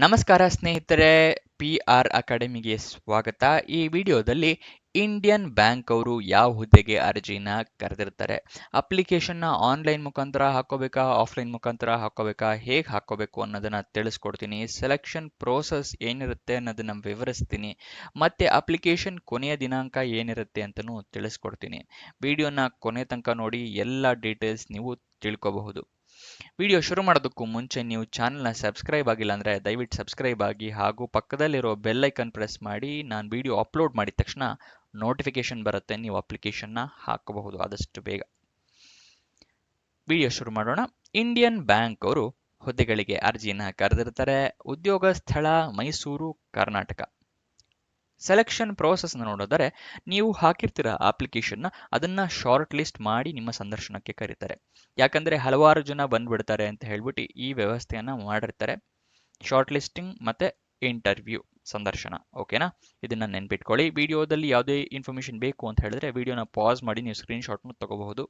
ನಮಸ್ಕಾರ ಸ್ನೇಹಿತರೆ, PR ಅಕಾಡೆಮಿಗೆ ಸ್ವಾಗತ. ಈ ವಿಡಿಯೋದಲ್ಲಿ ಇಂಡಿಯನ್ ಬ್ಯಾಂಕ್ ಅವರು ಯಾವ ಹುದ್ದೆಗೆ ಅರ್ಜಿನ ಕರೆದಿರ್ತಾರೆ, ಅಪ್ಲಿಕೇಶನ್ನ ಆನ್ಲೈನ್ ಮುಖಾಂತರ ಹಾಕೋಬೇಕಾ, ಆಫ್ಲೈನ್ ಮುಖಾಂತರ ಹಾಕೋಬೇಕಾ, ಹೇಗೆ ಹಾಕೋಬೇಕು ಅನ್ನೋದನ್ನ ತಿಳಿಸ್ಕೊಡ್ತೀನಿ. ಸೆಲೆಕ್ಷನ್ ಪ್ರೋಸೆಸ್ ಏನಿರುತ್ತೆ ಅನ್ನೋದನ್ನ ವಿವರಿಸ್ತೀನಿ. ಮತ್ತೆ ಅಪ್ಲಿಕೇಶನ್ ಕೊನೆಯ ದಿನಾಂಕ ಏನಿರುತ್ತೆ ಅಂತಲೂ ತಿಳಿಸ್ಕೊಡ್ತೀನಿ. ವಿಡಿಯೋನ ಕೊನೆ ತನಕ ನೋಡಿ, ಎಲ್ಲ ಡೀಟೇಲ್ಸ್ ನೀವು ತಿಳ್ಕೋಬಹುದು. ವಿಡಿಯೋ ಶುರು ಮಾಡೋದಕ್ಕೂ ಮುಂಚೆ ನೀವು ಚಾನಲ್ನ ಸಬ್ಸ್ಕ್ರೈಬ್ ಆಗಿಲ್ಲ ಅಂದರೆ ದಯವಿಟ್ಟು ಸಬ್ಸ್ಕ್ರೈಬ್ ಆಗಿ ಹಾಗೂ ಪಕ್ಕದಲ್ಲಿರೋ ಬೆಲ್ ಐಕನ್ ಪ್ರೆಸ್ ಮಾಡಿ. ನಾನು ವಿಡಿಯೋ ಅಪ್ಲೋಡ್ ಮಾಡಿದ ತಕ್ಷಣ ನೋಟಿಫಿಕೇಶನ್ ಬರುತ್ತೆ, ನೀವು ಅಪ್ಲಿಕೇಶನ್ನ ಹಾಕಬಹುದು ಆದಷ್ಟು ಬೇಗ. ವಿಡಿಯೋ ಶುರು ಮಾಡೋಣ. ಇಂಡಿಯನ್ ಬ್ಯಾಂಕ್ ಅವರು ಹುದ್ದೆಗಳಿಗೆ ಅರ್ಜಿನ ಕರೆದಿರ್ತಾರೆ. ಉದ್ಯೋಗ ಸ್ಥಳ ಮೈಸೂರು, ಕರ್ನಾಟಕ. ಸೆಲೆಕ್ಷನ್ ಪ್ರೋಸೆಸ್ ನೋಡಿದರೆ ನೀವು ಹಾಕಿರ್ತೀರ ಅಪ್ಲಿಕೇಶನ್ನ, ಅದನ್ನ ಶಾರ್ಟ್ ಲಿಸ್ಟ್ ಮಾಡಿ ನಿಮ್ಮ ಸಂದರ್ಶನಕ್ಕೆ ಕರೀತಾರೆ. ಯಾಕಂದ್ರೆ ಹಲವಾರು ಜನ ಬಂದ್ಬಿಡ್ತಾರೆ ಅಂತ ಹೇಳ್ಬಿಟ್ಟು ಈ ವ್ಯವಸ್ಥೆಯನ್ನ ಮಾಡಿರ್ತಾರೆ. ಶಾರ್ಟ್ ಲಿಸ್ಟಿಂಗ್ ಮತ್ತೆ ಇಂಟರ್ವ್ಯೂ, ಸಂದರ್ಶನ. ಓಕೆನಾ? ಇದನ್ನ ನೆನ್ಪಿಟ್ಕೊಳ್ಳಿ. ವಿಡಿಯೋದಲ್ಲಿ ಯಾವುದೇ ಇನ್ಫಾರ್ಮೇಶನ್ ಬೇಕು ಅಂತ ಹೇಳಿದ್ರೆ ವಿಡಿಯೋನ ಪಾಸ್ ಮಾಡಿ ನೀವು ಸ್ಕ್ರೀನ್ ಶಾಟ್ನ ತಗೋಬಹುದು.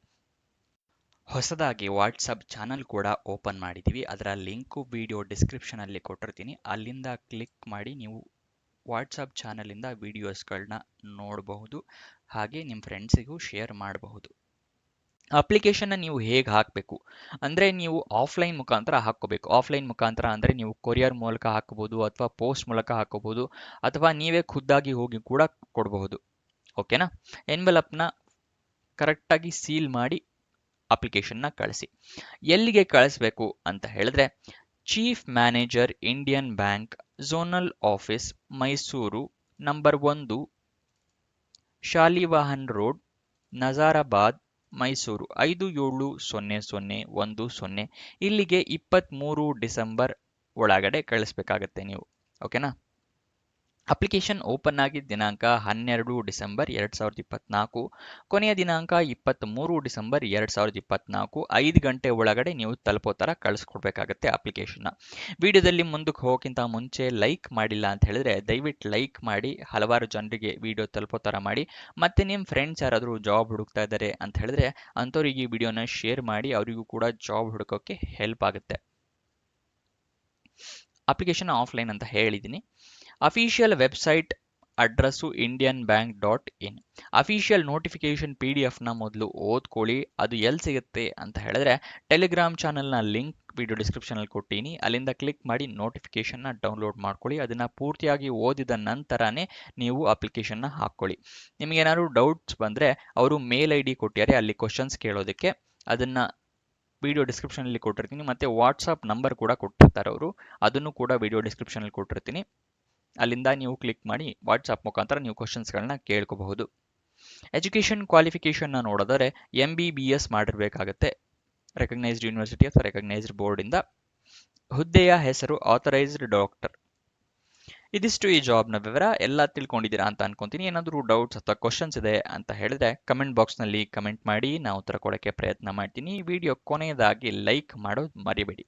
ಹೊಸದಾಗಿ ವಾಟ್ಸಪ್ ಚಾನಲ್ ಕೂಡ ಓಪನ್ ಮಾಡಿದ್ದೀವಿ. ಅದರ ಲಿಂಕು ವಿಡಿಯೋ ಡಿಸ್ಕ್ರಿಪ್ಷನ್ ಅಲ್ಲಿ ಕೊಟ್ಟಿರ್ತೀನಿ. ಅಲ್ಲಿಂದ ಕ್ಲಿಕ್ ಮಾಡಿ ನೀವು ವಾಟ್ಸಪ್ ಚಾನಲಿಂದ ವಿಡಿಯೋಸ್ಗಳನ್ನ ನೋಡಬಹುದು, ಹಾಗೆ ನಿಮ್ಮ ಫ್ರೆಂಡ್ಸಿಗೂ ಶೇರ್ ಮಾಡಬಹುದು. ಅಪ್ಲಿಕೇಶನ್ನ ನೀವು ಹೇಗೆ ಹಾಕಬೇಕು ಅಂದರೆ, ನೀವು ಆಫ್ಲೈನ್ ಮುಖಾಂತರ ಹಾಕ್ಕೋಬೇಕು. ಆಫ್ಲೈನ್ ಮುಖಾಂತರ ಅಂದರೆ ನೀವು ಕೊರಿಯರ್ ಮೂಲಕ ಹಾಕಬಹುದು, ಅಥವಾ ಪೋಸ್ಟ್ ಮೂಲಕ ಹಾಕೋಬಹುದು, ಅಥವಾ ನೀವೇ ಖುದ್ದಾಗಿ ಹೋಗಿ ಕೂಡ ಕೊಡಬಹುದು. ಓಕೆನಾ? ಎನ್ವೆಲಪ್ನ ಕರೆಕ್ಟಾಗಿ ಸೀಲ್ ಮಾಡಿ ಅಪ್ಲಿಕೇಶನ್ನ ಕಳಿಸಿ. ಎಲ್ಲಿಗೆ ಕಳಿಸ್ಬೇಕು ಅಂತ ಹೇಳಿದ್ರೆ, chief manager Indian bank, zonal office, Mysuru, number 1, Shalivahan road, Nazarbad, Mysuru 570010. ಇಲ್ಲಿಗೆ 23 ಡಿಸೆಂಬರ್ ಒಳಗಡೆ ಕಳಿಸ್ಬೇಕಾಗತ್ತೆ ನೀವು. ಓಕೆನಾ? ಅಪ್ಲಿಕೇಶನ್ ಓಪನ್ ಆಗಿದ್ದ ದಿನಾಂಕ 12 ಡಿಸೆಂಬರ್ 2024, ಕೊನೆಯ ದಿನಾಂಕ 23 ಡಿಸೆಂಬರ್ 2024. 5 ಗಂಟೆ ಒಳಗಡೆ ನೀವು ತಲುಪೋ ಥರ ಕಳಿಸ್ಕೊಡ್ಬೇಕಾಗತ್ತೆ ಅಪ್ಲಿಕೇಶನ್ನ. ವಿಡಿಯೋದಲ್ಲಿ ಮುಂದಕ್ಕೆ ಹೋಗೋಕ್ಕಿಂತ ಮುಂಚೆ ಲೈಕ್ ಮಾಡಿಲ್ಲ ಅಂತ ಹೇಳಿದ್ರೆ ದಯವಿಟ್ಟು ಲೈಕ್ ಮಾಡಿ, ಹಲವಾರು ಜನರಿಗೆ ವಿಡಿಯೋ ತಲುಪೋ ಥರ ಮಾಡಿ. ಮತ್ತೆ ನಿಮ್ಮ ಫ್ರೆಂಡ್ಸ್ ಯಾರಾದರೂ ಜಾಬ್ ಹುಡುಕ್ತಾ ಇದ್ದಾರೆ ಅಂತ ಹೇಳಿದ್ರೆ ಅಂಥವ್ರಿಗೆ ಈ ವಿಡಿಯೋನ ಶೇರ್ ಮಾಡಿ, ಅವರಿಗೂ ಕೂಡ ಜಾಬ್ ಹುಡುಕೋಕ್ಕೆ ಹೆಲ್ಪ್ ಆಗುತ್ತೆ. ಅಪ್ಲಿಕೇಶನ್ ಆಫ್ಲೈನ್ ಅಂತ ಹೇಳಿದ್ದೀನಿ. Official website address indianbank.in. Official notification PDF ಮೊದಲು ಓದ್ಕೊಳ್ಳಿ. ಅದು ಎಲ್ಲಿ ಸಿಗುತ್ತೆ ಅಂತ ಹೇಳಿದ್ರೆ ಟೆಲಿಗ್ರಾಮ್ ಚಾನಲ್ನ ಲಿಂಕ್ ವಿಡಿಯೋ ಡಿಸ್ಕ್ರಿಪ್ಷನಲ್ಲಿ ಕೊಟ್ಟಿನಿ. ಅಲ್ಲಿಂದ ಕ್ಲಿಕ್ ಮಾಡಿ ನೋಟಿಫಿಕೇಶನ್ನ ಡೌನ್ಲೋಡ್ ಮಾಡ್ಕೊಳ್ಳಿ. ಅದನ್ನು ಪೂರ್ತಿಯಾಗಿ ಓದಿದ ನಂತರನೇ ನೀವು ಅಪ್ಲಿಕೇಶನ್ನ ಹಾಕ್ಕೊಳ್ಳಿ. ನಿಮಗೇನಾದ್ರು ಡೌಟ್ಸ್ ಬಂದರೆ ಅವರು ಮೇಲ್ ID ಕೊಟ್ಟಿದ್ದಾರೆ, ಅಲ್ಲಿ ಕ್ವಶನ್ಸ್ ಕೇಳೋದಕ್ಕೆ. ಅದನ್ನು ವಿಡಿಯೋ ಡಿಸ್ಕ್ರಿಪ್ಷನಲ್ಲಿ ಕೊಟ್ಟಿರ್ತೀನಿ. ಮತ್ತು ವಾಟ್ಸಪ್ ನಂಬರ್ ಕೂಡ ಕೊಟ್ಟಿರ್ತಾರೆ ಅವರು, ಅದನ್ನು ಕೂಡ ವಿಡಿಯೋ ಡಿಸ್ಕ್ರಿಪ್ಷನಲ್ಲಿ ಕೊಟ್ಟಿರ್ತೀನಿ. ಅಲ್ಲಿಂದ ನೀವು ಕ್ಲಿಕ್ ಮಾಡಿ ವಾಟ್ಸಪ್ ಮುಖಾಂತರ ನೀವು ಕ್ವಶನ್ಸ್ಗಳನ್ನ ಕೇಳ್ಕೋಬಹುದು. ಎಜುಕೇಷನ್ ಕ್ವಾಲಿಫಿಕೇಷನ್ನ ನೋಡಿದರೆ MBBS ಮಾಡಿರಬೇಕಾಗತ್ತೆ, ರೆಕಗ್ನೈಸ್ಡ್ ಯೂನಿವರ್ಸಿಟಿ ಅಥವಾ ರೆಕಗ್ನೈಸ್ಡ್ ಬೋರ್ಡಿಂದ. ಹುದ್ದೆಯ ಹೆಸರು ಆಥರೈಸ್ಡ್ ಡಾಕ್ಟರ್. ಇದಿಷ್ಟು ಈ ಜಾಬ್ನ ವಿವರ. ಎಲ್ಲ ತಿಳ್ಕೊಂಡಿದ್ದೀರಾ ಅಂತ ಅನ್ಕೊಂತೀನಿ. ಏನಾದರೂ ಡೌಟ್ಸ್ ಅಥವಾ ಕ್ವಶನ್ಸ್ ಇದೆ ಅಂತ ಹೇಳಿದ್ರೆ ಕಮೆಂಟ್ ಬಾಕ್ಸ್ನಲ್ಲಿ ಕಮೆಂಟ್ ಮಾಡಿ, ನಾವು ಉತ್ತರ ಕೊಡೋಕ್ಕೆ ಪ್ರಯತ್ನ ಮಾಡ್ತೀನಿ. ವಿಡಿಯೋ ಕೊನೆಯದಾಗಿ ಲೈಕ್ ಮಾಡೋದು ಮರಿಬೇಡಿ.